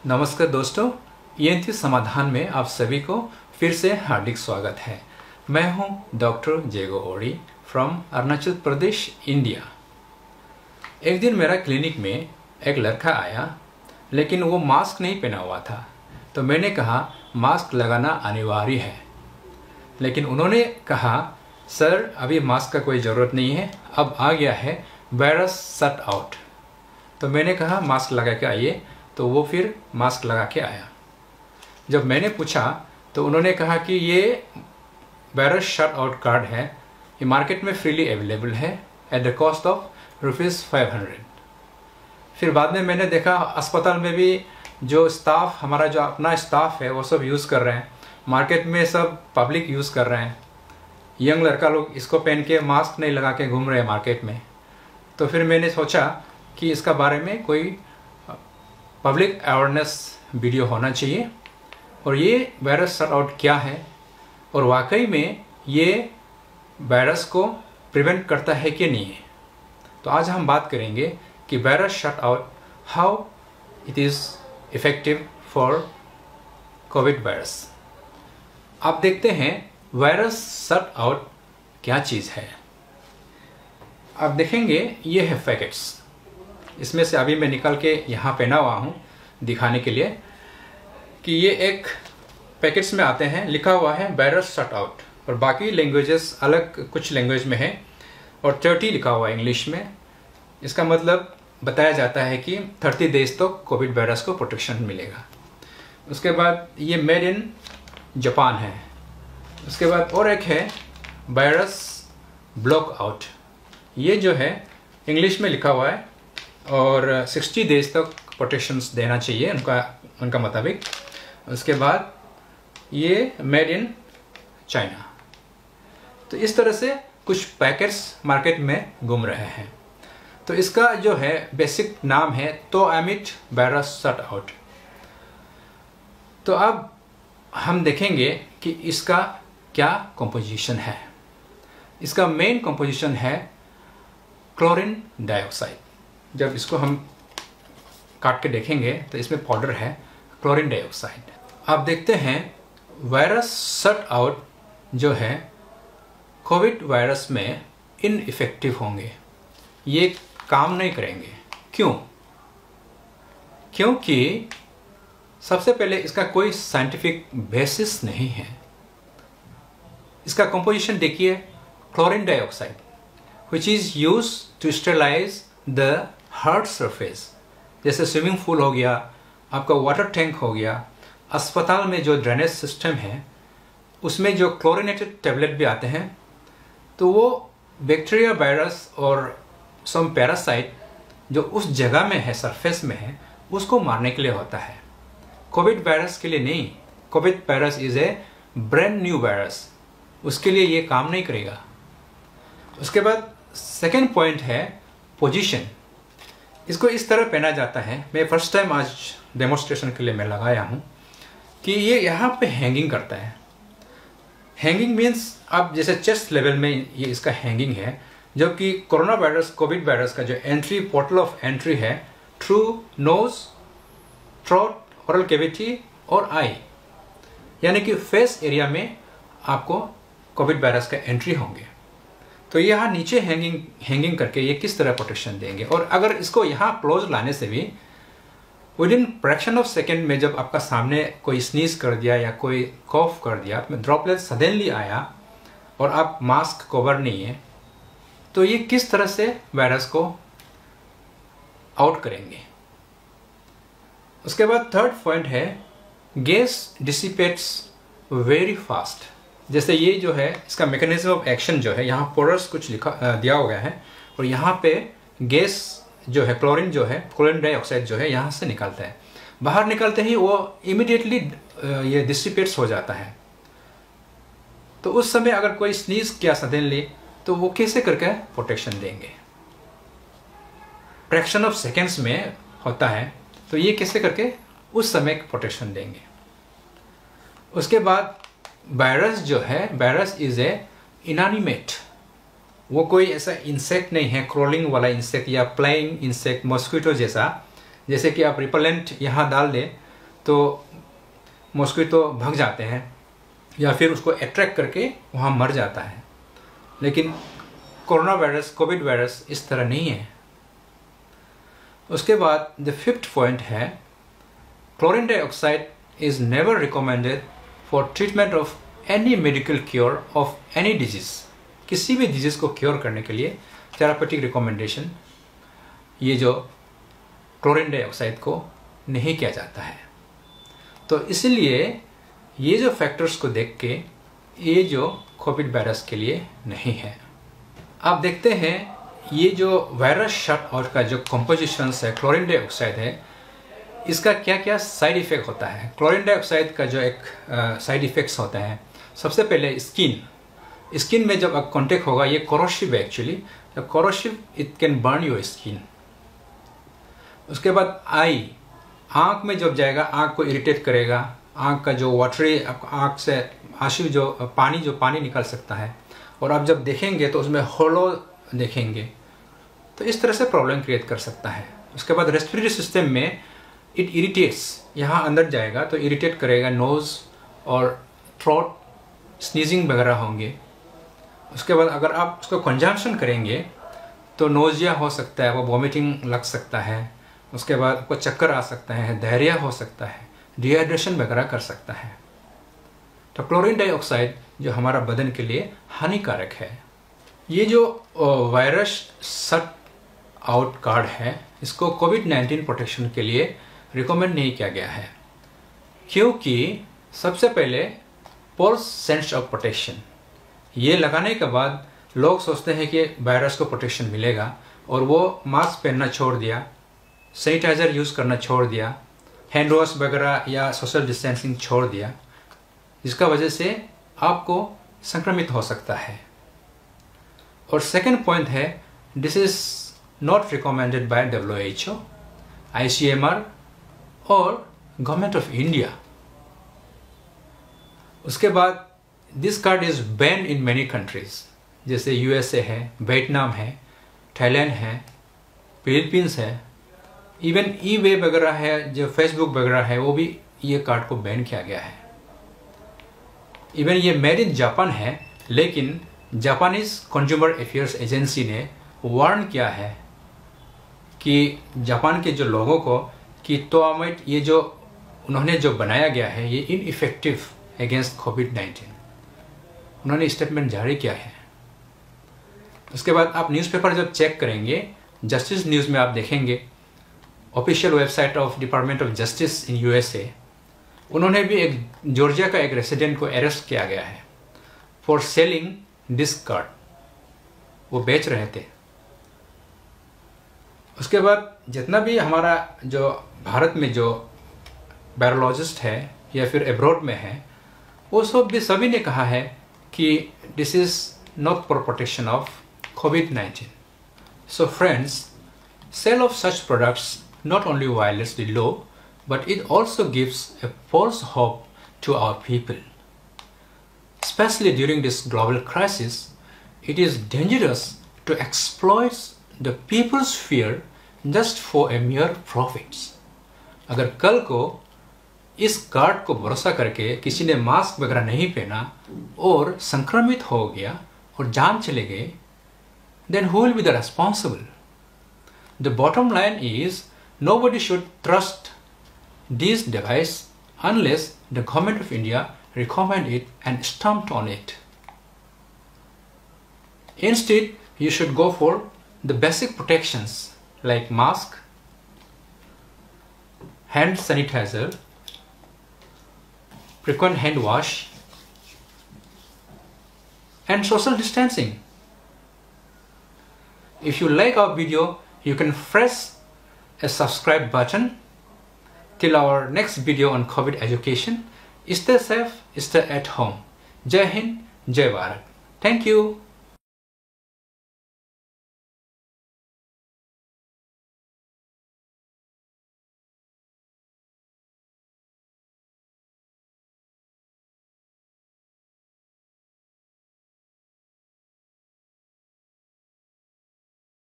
नमस्कार दोस्तों, ईएनटी समाधान में आप सभी को फिर से हार्दिक स्वागत है। मैं हूं डॉक्टर जेगो ओरी फ्रॉम अरुणाचल प्रदेश, इंडिया। एक दिन मेरा क्लिनिक में एक लड़का आया, लेकिन वो मास्क नहीं पहना हुआ था। तो मैंने कहा मास्क लगाना अनिवार्य है, लेकिन उन्होंने कहा सर अभी मास्क का कोई ज़रूरत नहीं है, अब आ गया है वायरस शट आउट। तो मैंने कहा मास्क लगा के आइए, तो वो फिर मास्क लगा के आया। जब मैंने पूछा तो उन्होंने कहा कि ये वायरस शट आउट कार्ड है, ये मार्केट में फ्रीली अवेलेबल है एट द कॉस्ट ऑफ ₹500। फिर बाद में मैंने देखा अस्पताल में भी जो स्टाफ, हमारा जो अपना स्टाफ है वो सब यूज़ कर रहे हैं, मार्केट में सब पब्लिक यूज़ कर रहे हैं। यंग लड़का लोग इसको पहन के मास्क नहीं लगा के घूम रहे हैं मार्केट में। तो फिर मैंने सोचा कि इसका बारे में कोई पब्लिक अवेयरनेस वीडियो होना चाहिए, और ये वायरस शट आउट क्या है और वाकई में ये वायरस को प्रिवेंट करता है कि नहीं है। तो आज हम बात करेंगे कि virus shut out, how it is effective for Covid virus. आप देखते हैं वायरस शट आउट क्या चीज़ है। आप देखेंगे ये है पैकेट्स, इसमें से अभी मैं निकाल के यहाँ पहना हुआ हूँ दिखाने के लिए कि ये एक पैकेट्स में आते हैं, लिखा हुआ है वायरस शट आउट, और बाकी लैंग्वेजेस अलग कुछ लैंग्वेज में है, और 30 लिखा हुआ है इंग्लिश में। इसका मतलब बताया जाता है कि 30 डेज तो कोविड वायरस को प्रोटेक्शन मिलेगा। उसके बाद ये मेड इन जापान है। उसके बाद और एक है वायरस ब्लॉक आउट, ये जो है इंग्लिश में लिखा हुआ है और 60 डेज तक प्रोटेक्शंस देना चाहिए उनका मुताबिक। उसके बाद ये मेड इन चाइना। तो इस तरह से कुछ पैकेट्स मार्केट में घूम रहे हैं। तो इसका जो है बेसिक नाम है तोआमिड वायरस शट आउट। तो अब हम देखेंगे कि इसका क्या कंपोजिशन है। इसका मेन कंपोजिशन है क्लोरीन डाइऑक्साइड। जब इसको हम काट के देखेंगे तो इसमें पाउडर है क्लोरीन डाइऑक्साइड। आप देखते हैं वायरस शट आउट जो है कोविड वायरस में इनइफेक्टिव होंगे, ये काम नहीं करेंगे। क्यों? क्योंकि सबसे पहले इसका कोई साइंटिफिक बेसिस नहीं है। इसका कंपोजिशन देखिए, chlorine dioxide which is used to sterilize the hard surface, जैसे स्विमिंग पूल हो गया, आपका वाटर टैंक हो गया, अस्पताल में जो ड्रेनेज सिस्टम है उसमें जो क्लोरीनेटेड टैबलेट भी आते हैं, तो वो बैक्टीरिया, वायरस और सम पैरासाइट जो उस जगह में है, सरफेस में है, उसको मारने के लिए होता है। कोविड वायरस के लिए नहीं। Covid virus is a brand new virus, उसके लिए ये काम नहीं करेगा। उसके बाद सेकेंड पॉइंट है पोजीशन। इसको इस तरह पहना जाता है, मैं फर्स्ट टाइम आज डेमोन्स्ट्रेशन के लिए मैं लगाया हूँ कि ये यहाँ पे हैंगिंग करता है। हैंगिंग मीन्स आप जैसे चेस्ट लेवल में ये इसका हैंगिंग है, जबकि कोरोना वायरस, कोविड वायरस का जो एंट्री, पोर्टल ऑफ एंट्री है through nose, throat, oral cavity और आई, यानी कि फेस एरिया में आपको कोविड वायरस का एंट्री होंगे। तो यहाँ नीचे हैंगिंग करके ये किस तरह प्रोटेक्शन देंगे। और अगर इसको यहाँ क्लोज लाने से भी with in fraction of second में जब आपका सामने कोई स्नीज कर दिया या कोई कॉफ कर दिया, ड्रॉपलेट सडनली आया और आप मास्क कवर नहीं है, तो ये किस तरह से वायरस को आउट करेंगे। उसके बाद थर्ड पॉइंट है गैस डिसिपेट्स वेरी फास्ट। जैसे ये जो है इसका मैकेनिज्म ऑफ एक्शन जो है, यहाँ पोरस कुछ लिखा दिया हो गया है, और यहाँ पे गैस जो है, क्लोरीन जो है, क्लोरीन डाइऑक्साइड जो है यहाँ से निकलता है। बाहर निकलते ही वो इमीडिएटली ये डिसिपेट्स हो जाता है। तो उस समय अगर कोई स्नीज किया सडनली, तो वो कैसे करके प्रोटेक्शन देंगे। फ्रैक्शन ऑफ सेकेंड्स में होता है, तो ये कैसे करके उस समय प्रोटेक्शन देंगे। उसके बाद वायरस जो है, वायरस इज ए इनएनिमेट, वो कोई ऐसा इंसेक्ट नहीं है, क्रोलिंग वाला इंसेक्ट या फ्लाइंग इंसेक्ट, मॉस्किटो जैसा, जैसे कि आप रिपेलेंट यहाँ डाल दें तो मॉस्किटो भाग जाते हैं या फिर उसको अट्रैक्ट करके वहाँ मर जाता है। लेकिन कोरोना वायरस, कोविड वायरस इस तरह नहीं है। उसके बाद द 5th पॉइंट है, chlorine dioxide is never recommended for treatment of any medical cure of any disease. किसी भी डिजीज को क्योर करने के लिए थेरापेटिक रिकमेंडेशन ये जो क्लोरीन डाइऑक्साइड को नहीं किया जाता है। तो इसलिए ये जो फैक्टर्स को देख के ये जो कोविड वायरस के लिए नहीं है। आप देखते हैं ये जो वायरस शट आउट का जो कंपोजिशन है, क्लोरीन डाइऑक्साइड है, इसका क्या क्या साइड इफेक्ट होता है। क्लोरीन डाइऑक्साइड का जो एक साइड इफेक्ट्स होता है, सबसे पहले स्किन में जब कांटेक्ट होगा, ये कोरोसिव है actually, the corrosive it can burn your skin. उसके बाद आँख में जब जाएगा, आँख को इरिटेट करेगा, आँख का जो वाटरी, आँख से आंसू जो पानी निकल सकता है, और आप जब देखेंगे तो उसमें होलो देखेंगे, तो इस तरह से प्रॉब्लम क्रिएट कर सकता है। उसके बाद रेस्पिरेटरी सिस्टम में इट इरिटेट्स, यहाँ अंदर जाएगा तो इरिटेट करेगा, नोज़ और थ्रोट, स्नीजिंग वगैरह होंगे। उसके बाद अगर आप उसको कंजम्पशन करेंगे तो नोजिया हो सकता है, वो वॉमिटिंग लग सकता है। उसके बाद आपको चक्कर आ सकता है, डायरिया हो सकता है, डिहाइड्रेशन वगैरह कर सकता है। तो क्लोरीन डाइऑक्साइड जो हमारा बदन के लिए हानिकारक है। ये जो वायरस शट आउट कार्ड है, इसको कोविड-19 प्रोटेक्शन के लिए रिकमेंड नहीं किया गया है, क्योंकि सबसे पहले पोल्स सेंस ऑफ प्रोटेक्शन, ये लगाने के बाद लोग सोचते हैं कि वायरस को प्रोटेक्शन मिलेगा, और वो मास्क पहनना छोड़ दिया, सैनिटाइज़र यूज़ करना छोड़ दिया, हैंड वॉश वगैरह या सोशल डिस्टेंसिंग छोड़ दिया, जिसका वजह से आपको संक्रमित हो सकता है। और सेकंड पॉइंट है, this is not recommended by WHO, ICMR और गवर्नमेंट ऑफ इंडिया। उसके बाद this card is ban in many countries, जैसे USA है, वियतनाम है, थाईलैंड है, फिलीपींस है, इवन eBay वगैरह है, जो फेसबुक वगैरह है, वो भी ये कार्ड को बैन किया गया है। इवन ये मेड इन जापान है, लेकिन जापानीज कंज्यूमर अफेयर्स एजेंसी ने वार्न किया है कि जापान के जो लोगों को कि टोआमेट, ये जो उन्होंने जो बनाया गया है, ये इनइफेक्टिव अगेंस्ट कोविड-19, उन्होंने स्टेटमेंट जारी किया है। उसके बाद आप न्यूज़पेपर जब चेक करेंगे, जस्टिस न्यूज़ में आप देखेंगे, official website of department of justice in USA, उन्होंने भी एक जॉर्जिया का एक रेसिडेंट को अरेस्ट किया गया है फॉर सेलिंग दिस कार्ड, वो बेच रहे थे। उसके बाद जितना भी हमारा जो भारत में जो वायरोलॉजिस्ट है या फिर एब्रॉड में है, वो सभी ने कहा है कि this is not for protection of कोविड-19। So friends, sale of such products not only violates the law, but it also gives a false hope to our people. Especially during this global crisis, it is dangerous to exploit the people's fear just for a mere profits. अगर कल को इस card को भरोसा करके किसी ने mask वगैरह नहीं पहना और संक्रमित हो गया और जान चले गए, then who will be the responsible? The bottom line is, nobody should trust this device unless the government of India recommend it and stamped on it. Instead, you should go for the basic protections like mask, hand sanitizer, frequent hand wash, and social distancing. If you like our video, you can press a subscribe button. Till our next video on COVID education, stay safe, stay at home. Jai Hind, Jai Bharat. Thank you.